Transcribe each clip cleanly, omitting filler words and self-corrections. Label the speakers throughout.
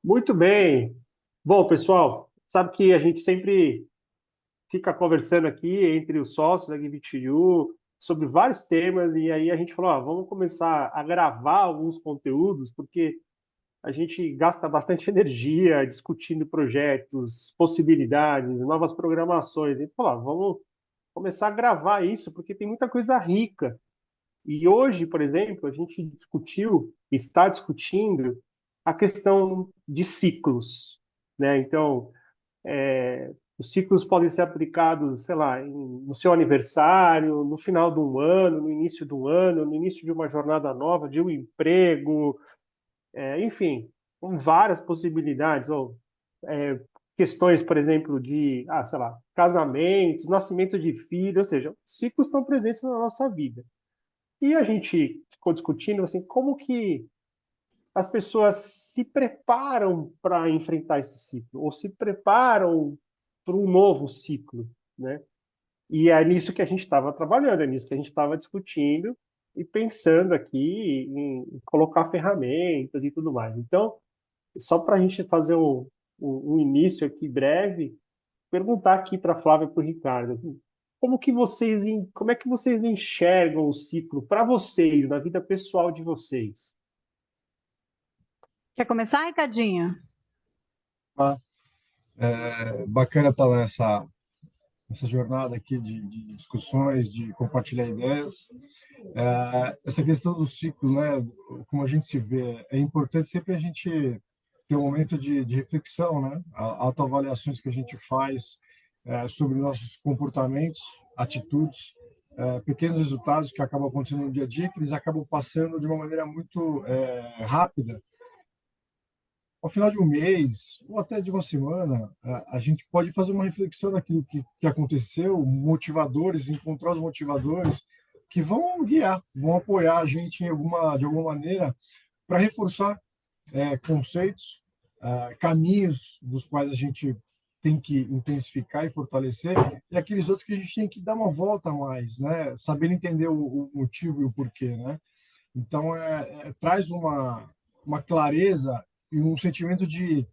Speaker 1: Muito bem. Bom, pessoal, sabe que a gente sempre fica conversando aqui entre os sócios da Give2U sobre vários temas, e aí a gente falou, vamos começar a gravar alguns conteúdos, porque a gente gasta bastante energia discutindo projetos, possibilidades, novas programações. Então, falou, vamos começar a gravar isso, porque tem muita coisa rica. E hoje, por exemplo, a gente discutiu, está discutindo a questão de ciclos, né? Então, os ciclos podem ser aplicados, sei lá, no seu aniversário, no final de um ano, no início do ano, no início de uma jornada nova, de um emprego, enfim, com várias possibilidades, ou é, questões, por exemplo, de, sei lá, casamentos, nascimento de filho, ou seja, ciclos estão presentes na nossa vida. E a gente ficou discutindo assim, como que as pessoas se preparam para enfrentar esse ciclo, ou se preparam para um novo ciclo, né? E é nisso que a gente estava trabalhando, é nisso que a gente estava discutindo e pensando aqui em colocar ferramentas e tudo mais. Então, só para a gente fazer um início aqui breve, perguntar aqui para a Flávia e para o Ricardo, como é que vocês enxergam o ciclo para vocês, na vida pessoal de vocês?
Speaker 2: Quer começar, Ricardinho?
Speaker 3: Tá? Bacana estar nessa jornada aqui de discussões, de compartilhar ideias. Essa questão do ciclo, né, como a gente se vê, é importante sempre a gente ter um momento de reflexão, né, autoavaliações que a gente faz sobre nossos comportamentos, atitudes, pequenos resultados que acabam acontecendo no dia a dia, que eles acabam passando de uma maneira muito rápida. Ao final de um mês, ou até de uma semana, a gente pode fazer uma reflexão daquilo que aconteceu, motivadores, encontrar os motivadores que vão guiar, vão apoiar a gente de alguma maneira para reforçar conceitos, caminhos dos quais a gente tem que intensificar e fortalecer, e aqueles outros que a gente tem que dar uma volta a mais, né? Saber entender o motivo e o porquê, né? Então, traz uma clareza e um sentimento de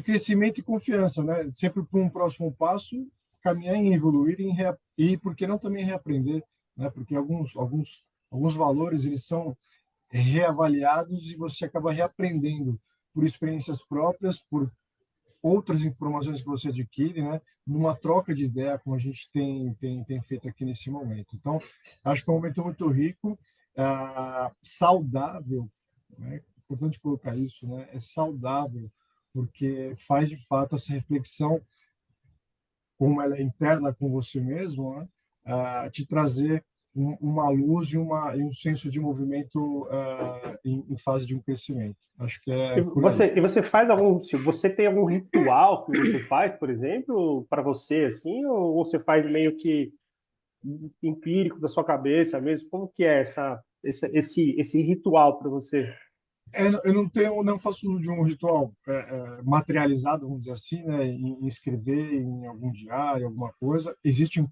Speaker 3: crescimento e confiança, né? Sempre para um próximo passo, caminhar em evoluir e, por que não, também reaprender, né? Porque alguns valores, eles são reavaliados e você acaba reaprendendo por experiências próprias, por outras informações que você adquire, né? Numa troca de ideia, como a gente tem feito aqui nesse momento. Então, acho que é um momento muito rico, saudável, né? É importante colocar isso, né? É saudável, porque faz de fato essa reflexão, como ela é interna com você mesmo, né? Te trazer uma luz e um senso de movimento em fase de um crescimento. Acho que
Speaker 1: E
Speaker 3: é por aí.
Speaker 1: você faz se você tem algum ritual que você faz, por exemplo, para você assim, ou você faz meio que empírico da sua cabeça mesmo? Como que é esse ritual para você?
Speaker 3: Eu não tenho, não faço uso de um ritual materializado, vamos dizer assim, né, em escrever em algum diário, alguma coisa. Existem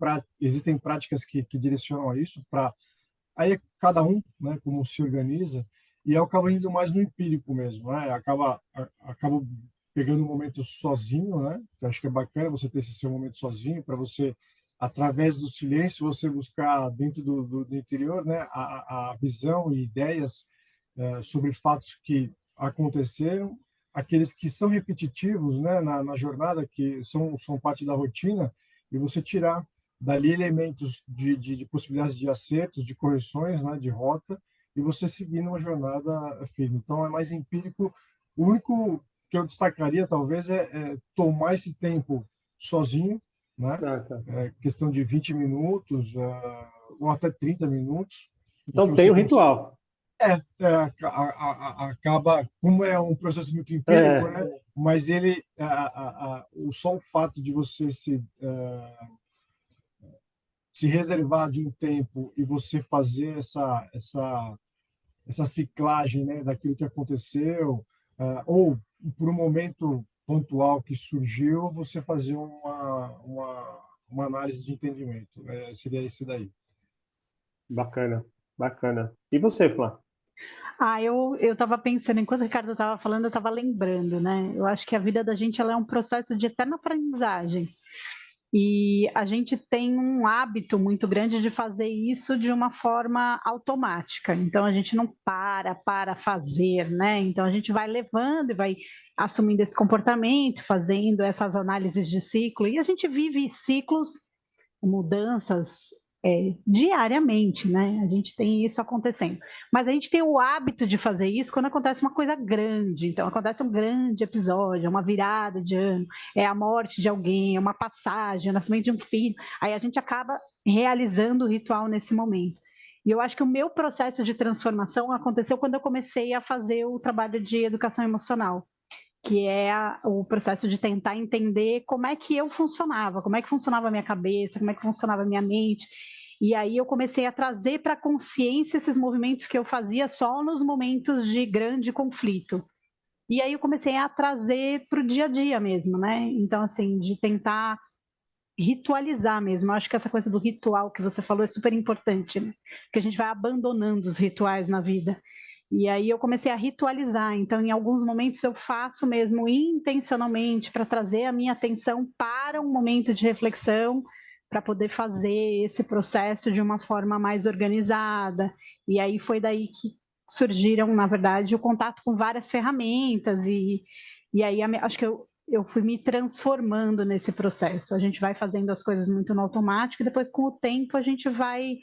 Speaker 3: práticas que direcionam a isso, para aí é cada um, né, como se organiza, e eu acabo indo mais no empírico mesmo, né? Acabo pegando um momento sozinho, né? Eu acho que é bacana você ter esse seu momento sozinho, para você, através do silêncio, você buscar dentro do interior, né, a visão e ideias sobre fatos que aconteceram, aqueles que são repetitivos, né, na jornada, que são parte da rotina, e você tirar dali elementos de possibilidades de acertos, de correções, né, de rota, e você seguir numa jornada firme. Então, é mais empírico. O único que eu destacaria, talvez, é tomar esse tempo sozinho, né?
Speaker 1: Ah, tá.
Speaker 3: Questão de 20 minutos, ou até 30 minutos, em que
Speaker 1: Então tem
Speaker 3: você
Speaker 1: o ritual.
Speaker 3: acaba, como é um processo muito empírico,
Speaker 1: É,
Speaker 3: né? Mas ele, só o fato de você se reservar de um tempo e você fazer essa ciclagem, né, daquilo que aconteceu, ou por um momento pontual que surgiu, você fazer uma análise de entendimento. Seria esse daí.
Speaker 1: bacana, bacana. E você, Flá?
Speaker 2: Eu estava pensando, enquanto o Ricardo estava falando, eu estava lembrando, né? Eu acho que a vida da gente ela é um processo de eterna aprendizagem. E a gente tem um hábito muito grande de fazer isso de uma forma automática. Então a gente não para fazer, né? Então a gente vai levando e vai assumindo esse comportamento, fazendo essas análises de ciclo. E a gente vive ciclos, mudanças diariamente, né? A gente tem isso acontecendo. Mas a gente tem o hábito de fazer isso quando acontece uma coisa grande. Então, acontece um grande episódio, uma virada de ano, é a morte de alguém, é uma passagem, é o nascimento de um filho. Aí a gente acaba realizando o ritual nesse momento. E eu acho que o meu processo de transformação aconteceu quando eu comecei a fazer o trabalho de educação emocional, que é o processo de tentar entender como é que eu funcionava, como é que funcionava a minha cabeça, como é que funcionava a minha mente. E aí eu comecei a trazer para a consciência esses movimentos que eu fazia só nos momentos de grande conflito. E aí eu comecei a trazer para o dia a dia mesmo, né? Então, assim, de tentar ritualizar mesmo. Eu acho que essa coisa do ritual que você falou é super importante, né? Porque a gente vai abandonando os rituais na vida. E aí eu comecei a ritualizar. Então, em alguns momentos eu faço mesmo intencionalmente para trazer a minha atenção para um momento de reflexão, para poder fazer esse processo de uma forma mais organizada. E aí foi daí que surgiram, na verdade, o contato com várias ferramentas e aí acho que eu fui me transformando nesse processo. A gente vai fazendo as coisas muito no automático e depois, com o tempo, a gente vai.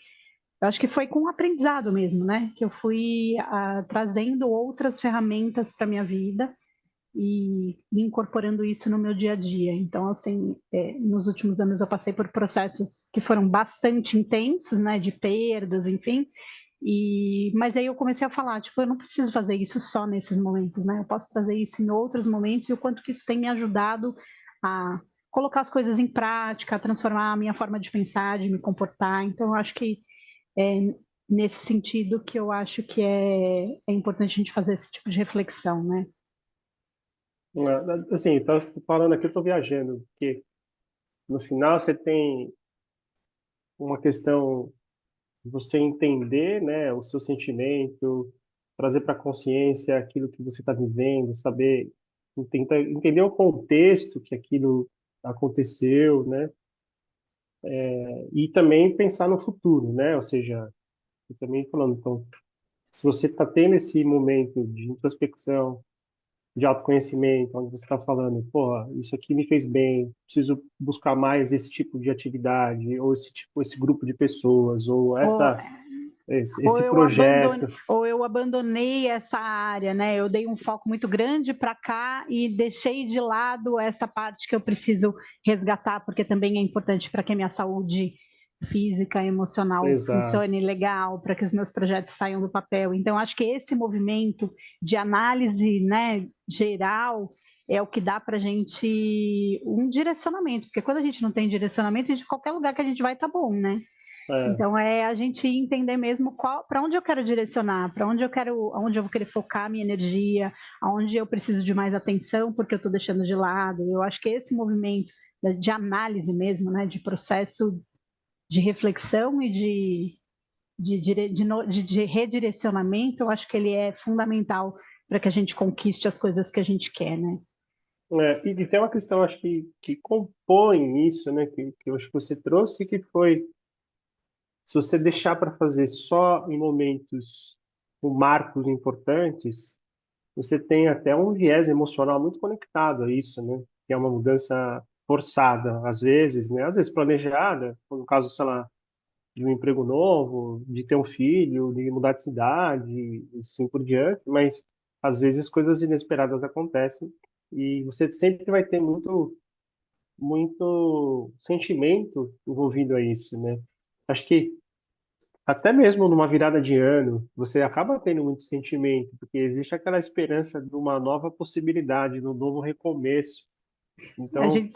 Speaker 2: Eu acho que foi com o aprendizado mesmo, né? Que eu fui trazendo outras ferramentas para minha vida e incorporando isso no meu dia a dia. Então, assim, nos últimos anos eu passei por processos que foram bastante intensos, né? De perdas, enfim. Mas aí eu comecei a falar, tipo, eu não preciso fazer isso só nesses momentos, né? Eu posso trazer isso em outros momentos e o quanto que isso tem me ajudado a colocar as coisas em prática, a transformar a minha forma de pensar, de me comportar. Então, eu acho que é nesse sentido que eu acho que é importante a gente fazer esse tipo de reflexão, né?
Speaker 1: Assim, então, você tá falando aqui, eu estou viajando, porque no final você tem uma questão de você entender, né, o seu sentimento, trazer para a consciência aquilo que você está vivendo, saber, tentar entender o contexto que aquilo aconteceu, né, e também pensar no futuro, né, ou seja, eu também falando, então, se você está tendo esse momento de introspecção, de autoconhecimento, onde você está falando, porra, isso aqui me fez bem, preciso buscar mais esse tipo de atividade, ou esse tipo, esse grupo de pessoas, ou
Speaker 2: Ou,
Speaker 1: esse projeto.
Speaker 2: ou eu abandonei essa área, né? Eu dei um foco muito grande para cá e deixei de lado essa parte que eu preciso resgatar, porque também é importante para que a minha saúde física, emocional
Speaker 1: Exato.
Speaker 2: funcione legal, para que os meus projetos saiam do papel. Então, acho que esse movimento de análise, né, geral é o que dá para a gente um direcionamento, porque quando a gente não tem direcionamento, de qualquer lugar que a gente vai tá bom, né?
Speaker 1: É,
Speaker 2: Então é a gente entender mesmo para onde eu quero direcionar, para onde eu quero, aonde eu vou querer focar a minha energia, aonde eu preciso de mais atenção porque eu estou deixando de lado. Eu acho que esse movimento de análise mesmo, né, de processo de reflexão e de redirecionamento, eu acho que ele é fundamental para que a gente conquiste as coisas que a gente quer, né?
Speaker 1: e tem uma questão, acho que compõe isso, né, que eu acho que você trouxe, que foi, se você deixar para fazer só em momentos com marcos importantes, você tem até um viés emocional muito conectado a isso, né, que é uma mudança forçada, às vezes, né, às vezes planejada, no caso, sei lá, de um emprego novo, de ter um filho, de mudar de cidade, e assim por diante, mas às vezes coisas inesperadas acontecem e você sempre vai ter muito sentimento envolvido a isso, né? Acho que até mesmo numa virada de ano, você acaba tendo muito sentimento, porque existe aquela esperança de uma nova possibilidade, de um novo recomeço. Então,
Speaker 2: a gente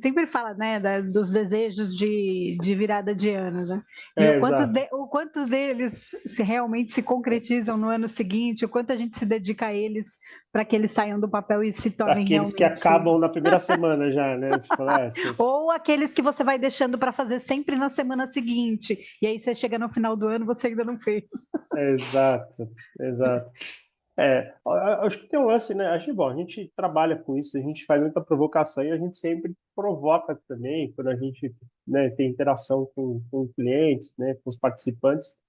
Speaker 2: sempre fala, né, dos desejos de virada de ano, né? E
Speaker 1: exato.
Speaker 2: o quanto deles se realmente se concretizam no ano seguinte, o quanto a gente se dedica a eles para que eles saiam do papel e se tornem
Speaker 1: Aqueles que
Speaker 2: realmente.
Speaker 1: acabam na primeira semana já, né? Você fala,
Speaker 2: Ou aqueles que você vai deixando para fazer sempre na semana seguinte, e aí você chega no final do ano, você ainda não fez.
Speaker 1: exato, exato. Acho que tem um lance, né? Acho que, bom, a gente trabalha com isso, a gente faz muita provocação e a gente sempre provoca também, quando a gente, né, tem interação com clientes, né, com os participantes,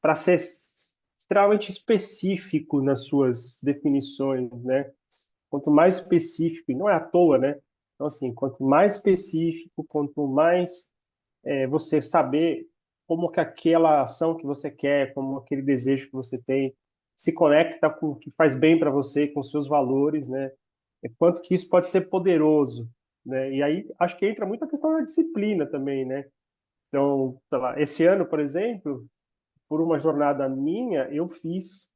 Speaker 1: para ser extremamente específico nas suas definições, né? Quanto mais específico, e não é à toa, né? Então, assim, quanto mais específico, quanto mais você saber como que aquela ação que você quer, como aquele desejo que você tem, se conecta com o que faz bem para você, com os seus valores, né? Quanto que isso pode ser poderoso, né? E aí acho que entra muito a questão da disciplina também, né? Então, sei lá, esse ano, por exemplo, por uma jornada minha, eu fiz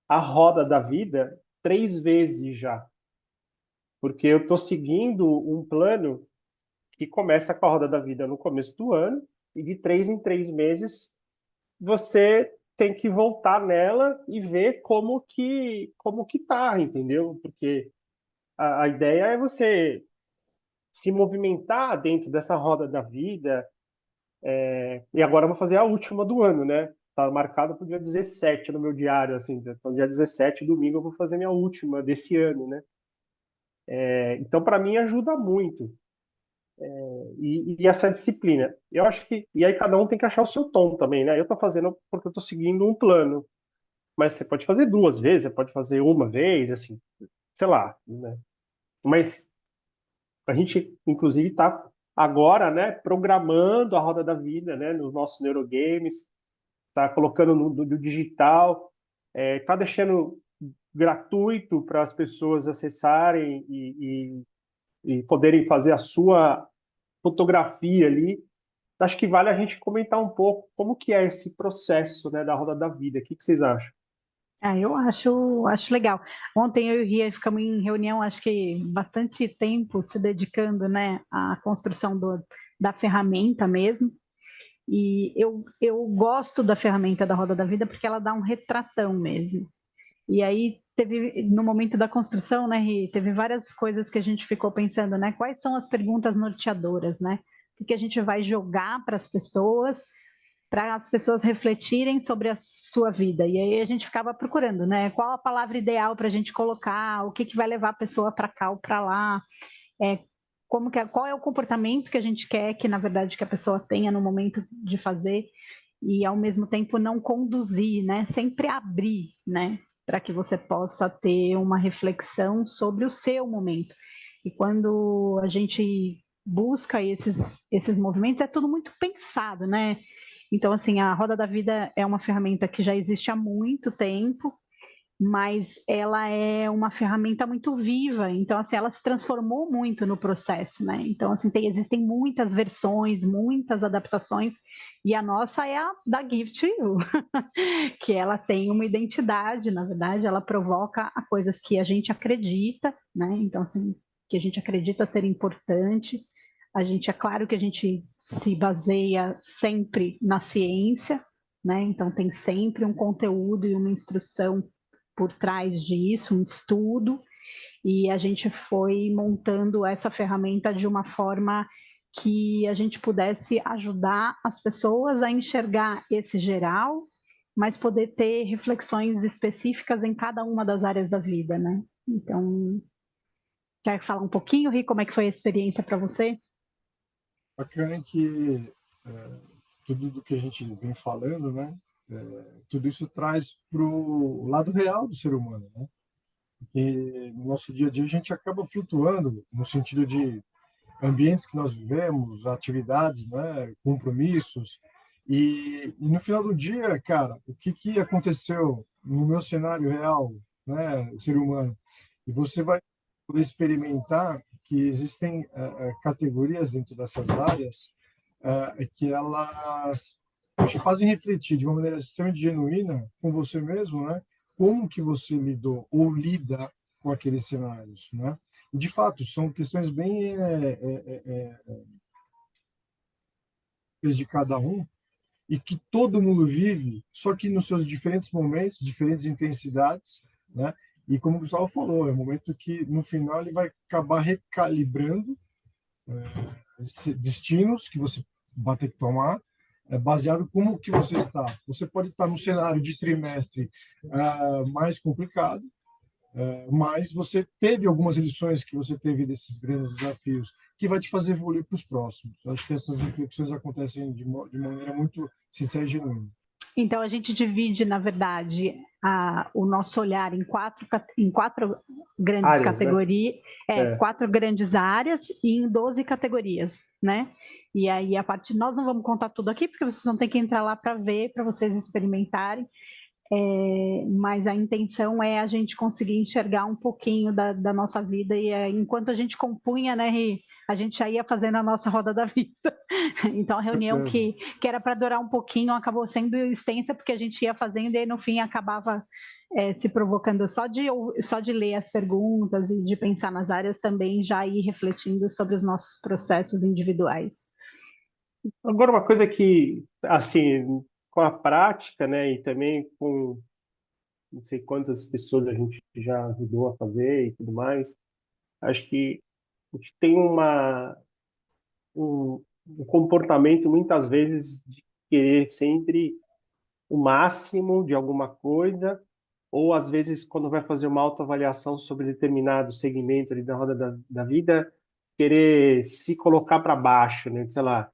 Speaker 1: a roda da vida 3 vezes já, porque eu estou seguindo um plano que começa com a roda da vida no começo do ano, e de 3 em 3 meses você tem que voltar nela e ver como que tá, entendeu? Porque a ideia é você se movimentar dentro dessa roda da vida. E agora eu vou fazer a última do ano, né? Tá marcado para o dia 17 no meu diário, assim. Então, dia 17, domingo, eu vou fazer minha última desse ano, né? Então, para mim, ajuda muito. E essa disciplina. Eu acho que. E aí, cada um tem que achar o seu tom também, né? Eu estou fazendo porque eu estou seguindo um plano. Mas você pode fazer 2 vezes, você pode fazer uma vez, assim, sei lá, né? Mas a gente, inclusive, está agora, né, programando a roda da vida, né, nos nossos neurogames, está colocando no digital, está deixando gratuito para as pessoas acessarem e poderem fazer a sua fotografia ali. Acho que vale a gente comentar um pouco como que é esse processo, né, da roda da vida. O que vocês acham?
Speaker 2: Eu acho legal. Ontem eu e o Ria ficamos em reunião, acho que bastante tempo se dedicando, né, à construção da ferramenta mesmo. E eu gosto da ferramenta da Roda da Vida porque ela dá um retratão mesmo. E aí teve, no momento da construção, né, Ri, teve várias coisas que a gente ficou pensando, né? Quais são as perguntas norteadoras, né? O que a gente vai jogar para as pessoas refletirem sobre a sua vida. E aí a gente ficava procurando, né? Qual a palavra ideal para a gente colocar, o que vai levar a pessoa para cá ou para lá, é, qual é o comportamento que a gente quer que, na verdade, que a pessoa tenha no momento de fazer e, ao mesmo tempo, não conduzir, né? Sempre abrir, né? Para que você possa ter uma reflexão sobre o seu momento. E quando a gente busca esses movimentos, é tudo muito pensado, né? Então, assim, a Roda da Vida é uma ferramenta que já existe há muito tempo, mas ela é uma ferramenta muito viva, então assim, ela se transformou muito no processo, né? Então assim, existem muitas versões, muitas adaptações, e a nossa é a da Gift You, que ela tem uma identidade, na verdade, ela provoca a coisas que a gente acredita, né? Então assim, que a gente acredita ser importante. A gente, é claro que a gente se baseia sempre na ciência, né? Então tem sempre um conteúdo e uma instrução por trás disso, um estudo, e a gente foi montando essa ferramenta de uma forma que a gente pudesse ajudar as pessoas a enxergar esse geral, mas poder ter reflexões específicas em cada uma das áreas da vida, né? Então, quer falar um pouquinho, Ri, como é que foi a experiência para você?
Speaker 3: Bacana que tudo do que a gente vem falando, né? Tudo isso traz para o lado real do ser humano, né? Porque no nosso dia a dia a gente acaba flutuando no sentido de ambientes que nós vivemos, atividades, né, compromissos, e no final do dia, cara, o que aconteceu no meu cenário real, né, ser humano? E você vai poder experimentar que existem categorias dentro dessas áreas que elas te fazem refletir de uma maneira extremamente genuína com você mesmo, né? Como que você lidou ou lida com aqueles cenários, né? De fato, são questões bem de cada um, e que todo mundo vive, só que nos seus diferentes momentos, diferentes intensidades, né? E como o Gustavo falou, é um momento que no final ele vai acabar recalibrando destinos que você vai ter que tomar, baseado como que você está. Você pode estar num cenário de trimestre mais complicado, mas você teve algumas lições que você teve desses grandes desafios que vai te fazer evoluir para os próximos. Eu acho que essas reflexões acontecem de maneira muito sincera e genuína.
Speaker 2: Então, a gente divide, na verdade, o nosso olhar em quatro grandes
Speaker 1: Áreas, né?
Speaker 2: categorias, quatro grandes áreas e em 12 categorias, né? E aí, nós não vamos contar tudo aqui, porque vocês vão ter que entrar lá para ver, para vocês experimentarem. Mas a intenção é a gente conseguir enxergar um pouquinho da nossa vida e enquanto a gente compunha, né, a gente já ia fazendo a nossa roda da vida. Então a reunião que era para durar um pouquinho acabou sendo extensa porque a gente ia fazendo e no fim acabava se provocando só de ler as perguntas e de pensar nas áreas também já ir refletindo sobre os nossos processos individuais.
Speaker 1: Agora, uma coisa que, assim, com a prática, né, e também com não sei quantas pessoas a gente já ajudou a fazer e tudo mais, acho que a gente tem um comportamento, muitas vezes, de querer sempre o máximo de alguma coisa, ou às vezes, quando vai fazer uma autoavaliação sobre determinado segmento ali da roda da vida, querer se colocar para baixo, né? Sei lá,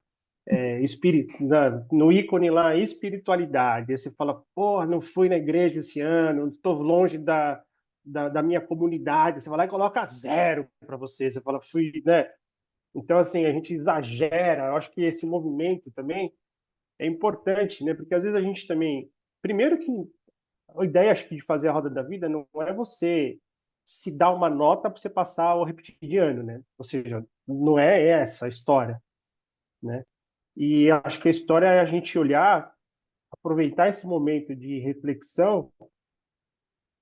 Speaker 1: no ícone lá, espiritualidade. Aí você fala, pô, não fui na igreja esse ano, estou longe da minha comunidade. Você vai lá e coloca 0 para você. Você fala, fui, né? Então, assim, a gente exagera. Eu acho que esse movimento também é importante, né? Porque às vezes a gente também. Primeiro que a ideia, acho que, de fazer a roda da vida não é você se dar uma nota para você passar ou repetir de ano, né? Ou seja, não é essa a história, né? E acho que a história é a gente olhar, aproveitar esse momento de reflexão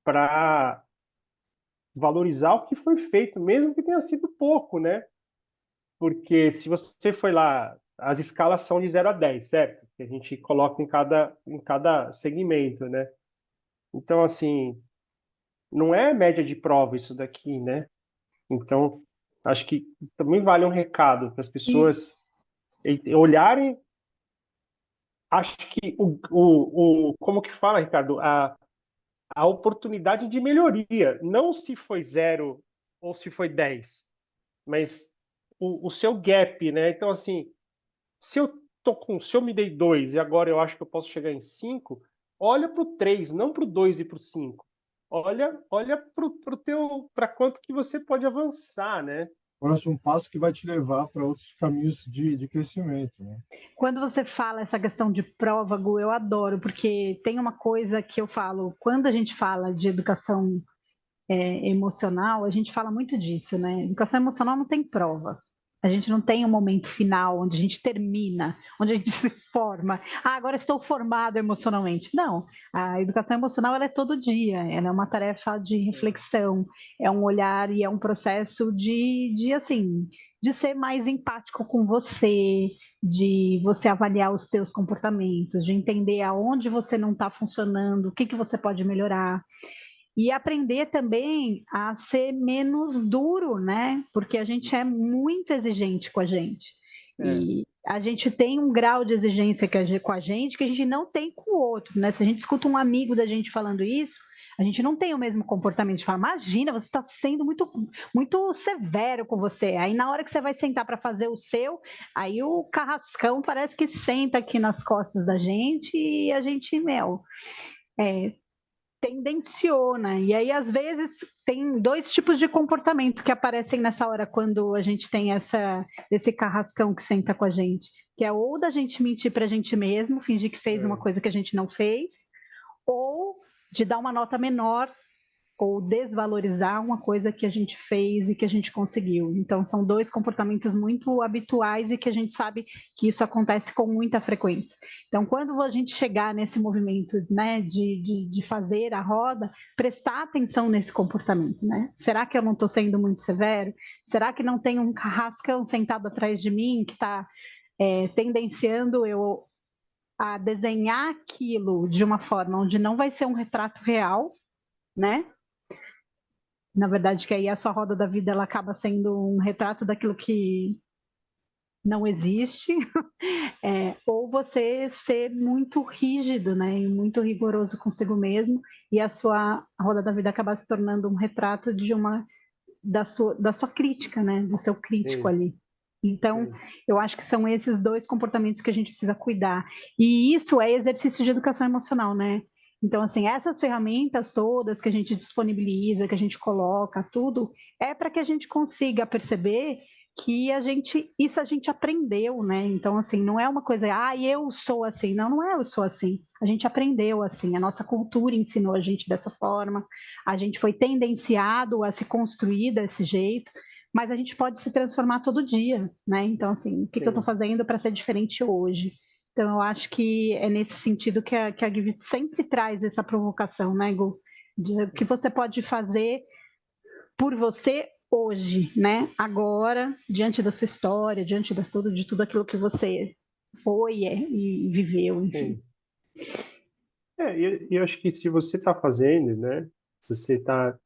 Speaker 1: para valorizar o que foi feito, mesmo que tenha sido pouco, né? Porque se você foi lá, as escalas são de 0 a 10, certo? Que a gente coloca em cada segmento, né? Então, assim, não é média de prova isso daqui, né? Então, acho que também vale um recado para as
Speaker 2: E,
Speaker 1: pessoas olharem. Acho que como que fala, Ricardo? A oportunidade de melhoria, não se foi 0 ou se foi 10, mas o seu gap, né? Então, assim, se eu me dei 2 e agora eu acho que eu posso chegar em 5, olha para o 3, não para o 2 e para o 5. Olha para quanto que você pode avançar, né?
Speaker 3: Próximo passo que vai te levar para outros caminhos de crescimento, né?
Speaker 2: quando você fala essa questão de prova, Gu, eu adoro, porque tem uma coisa que eu falo, quando a gente fala de educação emocional, a gente fala muito disso, né? Educação emocional não tem prova. A gente não tem um momento final onde a gente termina, onde a gente se forma. Ah, agora estou formado emocionalmente. Não, a educação emocional ela é todo dia, ela é uma tarefa de reflexão, é um olhar e é um processo assim, de ser mais empático com você, de você avaliar os teus comportamentos, de entender aonde você não está funcionando, o que que você pode melhorar. E aprender também a ser menos duro, né? Porque a gente é muito exigente com a gente.
Speaker 1: É,
Speaker 2: E a gente tem um grau de exigência com a gente que a gente não tem com o outro, né? Se a gente escuta um amigo da gente falando isso, a gente não tem o mesmo comportamento de falar, imagina, você está sendo muito, muito severo com você. Aí na hora que você vai sentar para fazer o seu, aí o carrascão parece que senta aqui nas costas da gente e a gente, é, tendenciona. E aí, às vezes, tem dois tipos de comportamento que aparecem nessa hora quando a gente tem esse carrascão que senta com a gente. Que é ou da gente mentir para a gente mesmo, fingir que fez uma coisa que a gente não fez, ou de dar uma nota menor ou desvalorizar uma coisa que a gente fez e que a gente conseguiu. Então, são dois comportamentos muito habituais e que a gente sabe que isso acontece com muita frequência. Então, quando a gente chegar nesse movimento, né, de fazer a roda, prestar atenção nesse comportamento, né? Será que eu não estou sendo muito severo? Será que não tem um carrascão sentado atrás de mim que está tendenciando eu a desenhar aquilo de uma forma onde não vai ser um retrato real, né? Na verdade, que aí a sua roda da vida ela acaba sendo um retrato daquilo que não existe, ou você ser muito rígido, né, e muito rigoroso consigo mesmo, e a sua roda da vida acaba se tornando um retrato da sua crítica, né, do seu crítico
Speaker 1: Sim,
Speaker 2: ali. Então,
Speaker 1: sim,
Speaker 2: eu acho que são esses dois comportamentos que a gente precisa cuidar. E isso é exercício de educação emocional, né? Então, assim, essas ferramentas todas que a gente disponibiliza, que a gente coloca, tudo, é para que a gente consiga perceber que isso a gente aprendeu, né? Então, assim, não é uma coisa, eu sou assim. Não, não é eu sou assim. A gente aprendeu assim, a nossa cultura ensinou a gente dessa forma, a gente foi tendenciado a se construir desse jeito, mas a gente pode se transformar todo dia, né? Então, assim, o que eu estou
Speaker 1: sim.
Speaker 2: fazendo para ser diferente hoje? Então, eu acho que é nesse sentido que a Give sempre traz essa provocação, né, Gu? O que você pode fazer por você hoje, né? Agora, diante da sua história, diante de tudo aquilo que você foi e viveu, enfim.
Speaker 1: Sim. E eu acho que se você está fazendo, né? Se você está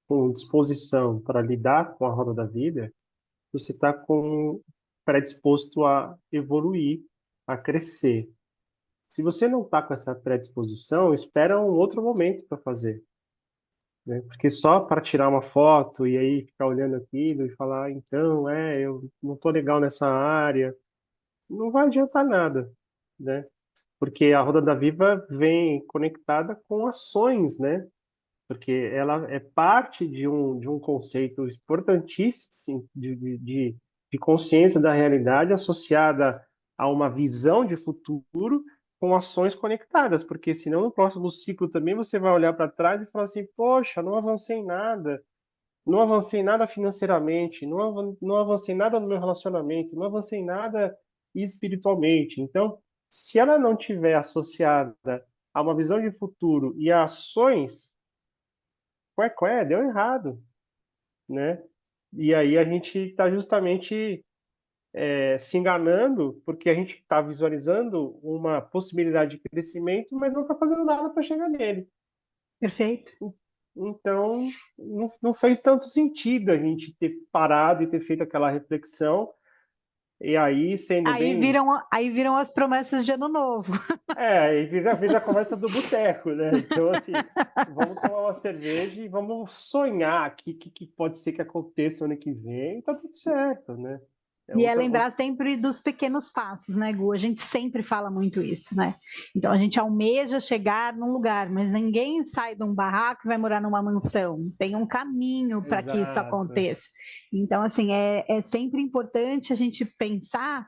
Speaker 1: com disposição para lidar com a roda da vida, você está predisposto a evoluir, a crescer. Se você não está com essa predisposição, espera um outro momento para fazer, né? Porque só para tirar uma foto e aí ficar olhando aquilo e falar, então, eu não estou legal nessa área, não vai adiantar nada, né? Porque a Roda da Viva vem conectada com ações, né? Porque ela é parte de um conceito importantíssimo de consciência da realidade associada a uma visão de futuro com ações conectadas, porque senão no próximo ciclo também você vai olhar para trás e falar assim, poxa, não avancei em nada, não avancei em nada financeiramente, não avancei em nada no meu relacionamento, não avancei em nada espiritualmente. Então, se ela não tiver associada a uma visão de futuro e a ações, deu errado, né? E aí a gente está justamente se enganando porque a gente está visualizando uma possibilidade de crescimento, mas não está fazendo nada para chegar nele.
Speaker 2: Perfeito?
Speaker 1: Então, não fez tanto sentido a gente ter parado e ter feito aquela reflexão. E aí, sendo
Speaker 2: Aí
Speaker 1: bem.
Speaker 2: viram, aí viram as promessas de ano novo.
Speaker 1: Aí vira a conversa do boteco, né? Então, assim, vamos tomar uma cerveja e vamos sonhar aqui o que pode ser que aconteça ano que vem, e tá tudo certo, né? É
Speaker 2: E é
Speaker 1: outra,
Speaker 2: lembrar sempre dos pequenos passos, né, Gu? A gente sempre fala muito isso, né? Então a gente almeja chegar num lugar, mas ninguém sai de um barraco e vai morar numa mansão. Tem um caminho para que isso
Speaker 1: exato.
Speaker 2: aconteça. Então, assim, é sempre importante a gente pensar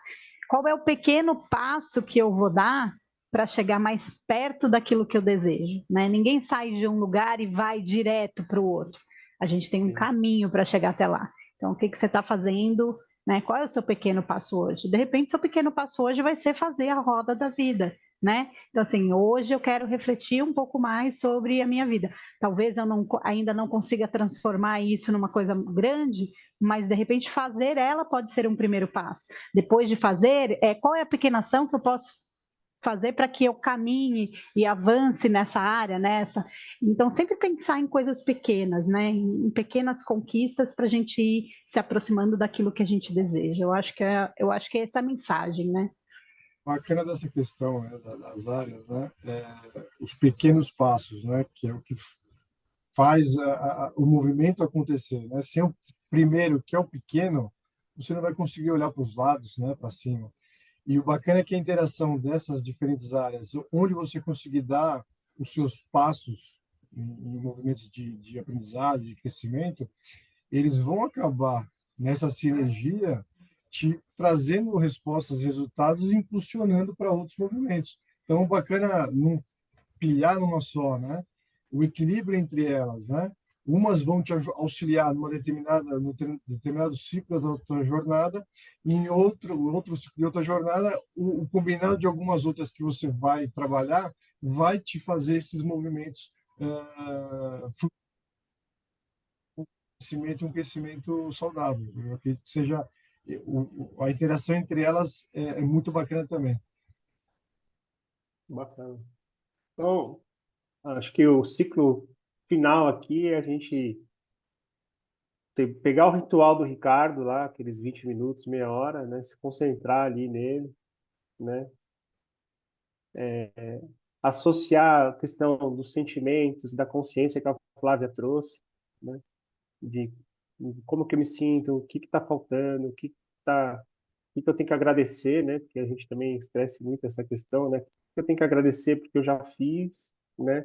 Speaker 2: qual é o pequeno passo que eu vou dar para chegar mais perto daquilo que eu desejo, né? Ninguém sai de um lugar e vai direto para o outro. A gente tem um
Speaker 1: Sim,
Speaker 2: caminho para chegar até lá. Então, o que você está fazendo, né? Qual é o seu pequeno passo hoje? De repente, seu pequeno passo hoje vai ser fazer a roda da vida, né? Então, assim, hoje eu quero refletir um pouco mais sobre a minha vida. Talvez eu ainda não consiga transformar isso numa coisa grande, mas de repente fazer ela pode ser um primeiro passo. Depois de fazer, qual é a pequena ação que eu posso fazer para que eu caminhe e avance nessa área, nessa. Então, sempre pensar em coisas pequenas, né? Em pequenas conquistas para a gente ir se aproximando daquilo que a gente deseja. Eu acho que é essa a mensagem, né?
Speaker 3: Bacana dessa questão, né, das áreas, né? Os pequenos passos, né? Que é o que faz o movimento acontecer, né? Sem o primeiro, que é o pequeno, você não vai conseguir olhar para os lados, né? Para cima. E o bacana é que a interação dessas diferentes áreas, onde você conseguir dar os seus passos em movimentos de aprendizado, de crescimento, eles vão acabar nessa sinergia te trazendo respostas, resultados e impulsionando para outros movimentos. Então, bacana não pilhar numa só, né? o equilíbrio entre elas, né? Umas vão te auxiliar no determinado ciclo da tua jornada, e em outro ciclo de outra jornada, o combinado de algumas outras que você vai trabalhar vai te fazer esses movimentos, um crescimento saudável. Eu acredito que seja a interação entre elas é muito bacana também.
Speaker 1: Bacana. Então, acho que o ciclo final aqui é a gente pegar o ritual do Ricardo lá, aqueles 20 minutos, meia hora, né? Se concentrar ali nele, né? Associar a questão dos sentimentos, da consciência que a Flávia trouxe, né? De como que eu me sinto, o que está faltando, o que eu tenho que agradecer, né? Porque a gente também estresse muito essa questão, né? O que eu tenho que agradecer porque eu já fiz, né?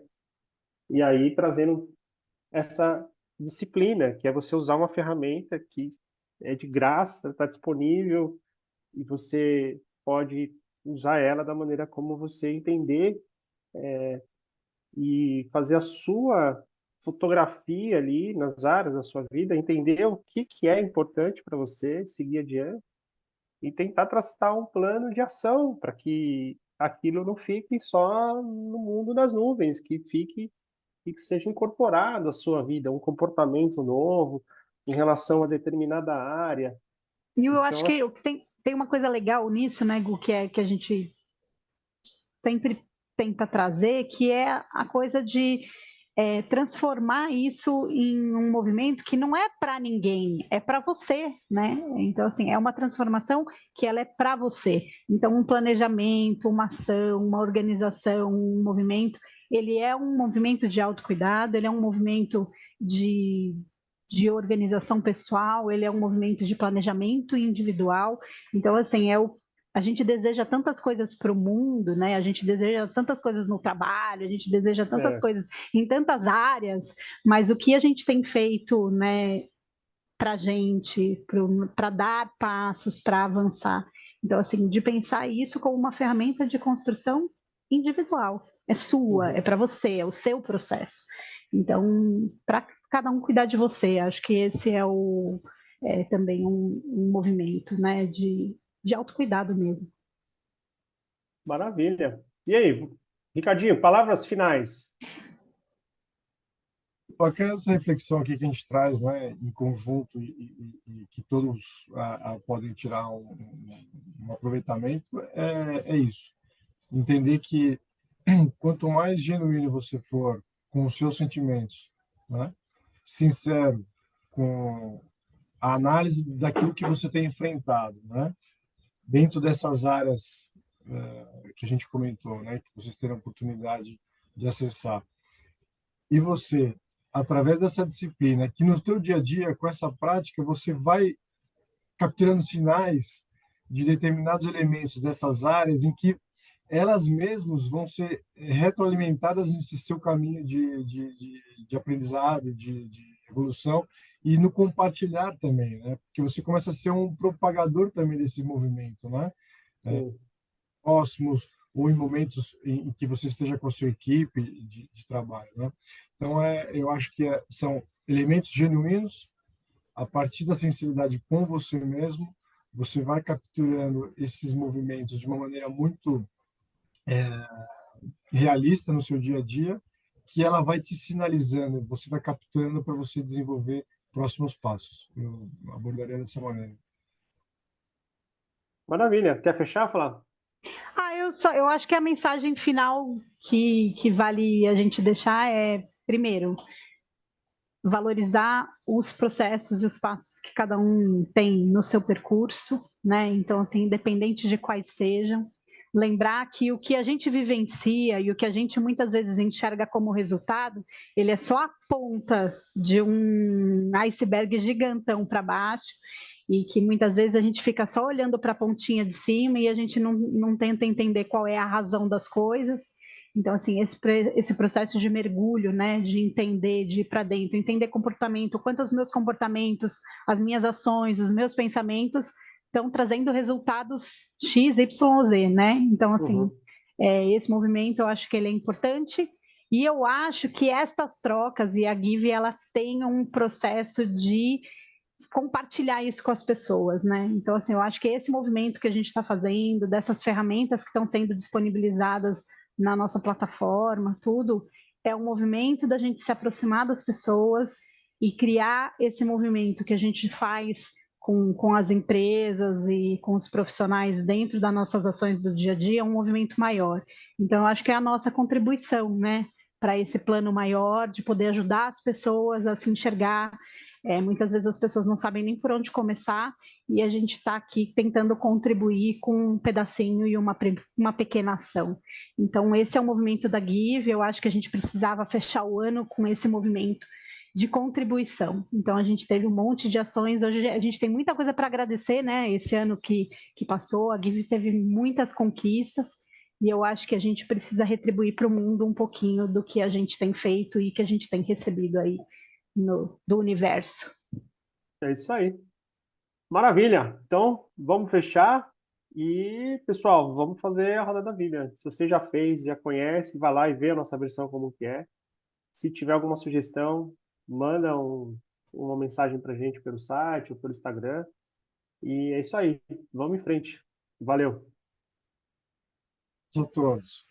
Speaker 1: E aí trazendo essa disciplina, que é você usar uma ferramenta que é de graça, está disponível e você pode usar ela da maneira como você entender e fazer a sua fotografia ali nas áreas da sua vida, entender o que é importante para você seguir adiante e tentar traçar um plano de ação para que aquilo não fique só no mundo das nuvens, que fique e que seja incorporado à sua vida, um comportamento novo em relação a determinada área.
Speaker 2: E eu acho
Speaker 1: Então,
Speaker 2: que tem uma coisa legal nisso, né, Gu, que a gente sempre tenta trazer, que é a coisa de transformar isso em um movimento que não é para ninguém, é para você, né? Então, assim, é uma transformação que ela é para você. Então, um planejamento, uma ação, uma organização, um movimento, ele é um movimento de autocuidado, ele é um movimento de organização pessoal, ele é um movimento de planejamento individual. Então, assim, a gente deseja tantas coisas para o mundo, né? A gente deseja tantas coisas no trabalho, a gente deseja tantas coisas em tantas áreas, mas o que a gente tem feito, né, para a gente, para dar passos, para avançar. Então, assim, de pensar isso como uma ferramenta de construção individual. É sua, é para você, é o seu processo. Então, para cada um cuidar de você, acho que esse é também um movimento, né, de autocuidado mesmo.
Speaker 1: maravilha. E aí, Ricardinho, palavras finais.
Speaker 3: Bacana essa reflexão aqui que a gente traz, né, em conjunto e que todos podem tirar um aproveitamento, é isso. Entender que quanto mais genuíno você for com os seus sentimentos, né, sincero com a análise daquilo que você tem enfrentado, né, dentro dessas áreas que a gente comentou, né, que vocês terão oportunidade de acessar. E você, através dessa disciplina, que no teu dia a dia, com essa prática, você vai capturando sinais de determinados elementos dessas áreas em que elas mesmas vão ser retroalimentadas nesse seu caminho de aprendizado, de evolução, e no compartilhar também, né? Porque você começa a ser um propagador também desse movimento, né? Próximos ou em momentos em que você esteja com a sua equipe de trabalho, né? Então, eu acho que são elementos genuínos. A partir da sensibilidade com você mesmo, você vai capturando esses movimentos de uma maneira muito realista no seu dia a dia, que ela vai te sinalizando, você vai capturando para você desenvolver próximos passos. Eu abordaria dessa maneira.
Speaker 1: Maravilha. Quer fechar, falar?
Speaker 2: Eu acho que a mensagem final que vale a gente deixar é, primeiro, valorizar os processos e os passos que cada um tem no seu percurso, né? Então, assim, independente de quais sejam, lembrar que o que a gente vivencia e o que a gente muitas vezes enxerga como resultado, ele é só a ponta de um iceberg gigantão para baixo, e que muitas vezes a gente fica só olhando para a pontinha de cima e a gente não tenta entender qual é a razão das coisas. Então, assim, esse processo de mergulho, né, de entender, de ir para dentro, entender comportamento, quanto os meus comportamentos, as minhas ações, os meus pensamentos estão trazendo resultados X, Y ou Z, né? Então, assim, esse movimento eu acho que ele é importante E eu acho que estas trocas, e a Give, ela tem um processo de compartilhar isso com as pessoas, né? Então, assim, eu acho que esse movimento que a gente está fazendo, dessas ferramentas que estão sendo disponibilizadas na nossa plataforma, tudo, é um movimento da gente se aproximar das pessoas e criar esse movimento que a gente faz com as empresas e com os profissionais dentro das nossas ações do dia a dia, um movimento maior. Então, eu acho que é a nossa contribuição, né? Para esse plano maior, de poder ajudar as pessoas a se enxergar. Muitas vezes as pessoas não sabem nem por onde começar e a gente está aqui tentando contribuir com um pedacinho e uma pequena ação. Então, esse é o movimento da Give. Eu acho que a gente precisava fechar o ano com esse movimento de contribuição. Então, a gente teve um monte de ações. Hoje a gente tem muita coisa para agradecer, né? Esse ano que passou, a Give teve muitas conquistas. E eu acho que a gente precisa retribuir para o mundo um pouquinho do que a gente tem feito e que a gente tem recebido aí do universo.
Speaker 1: É isso aí. Maravilha. Então, vamos fechar. E, pessoal, vamos fazer a roda da vida. Se você já fez, já conhece, vai lá e vê a nossa versão como que é. Se tiver alguma sugestão, manda uma mensagem para a gente pelo site ou pelo Instagram. E é isso aí. Vamos em frente. Valeu.
Speaker 3: A todos.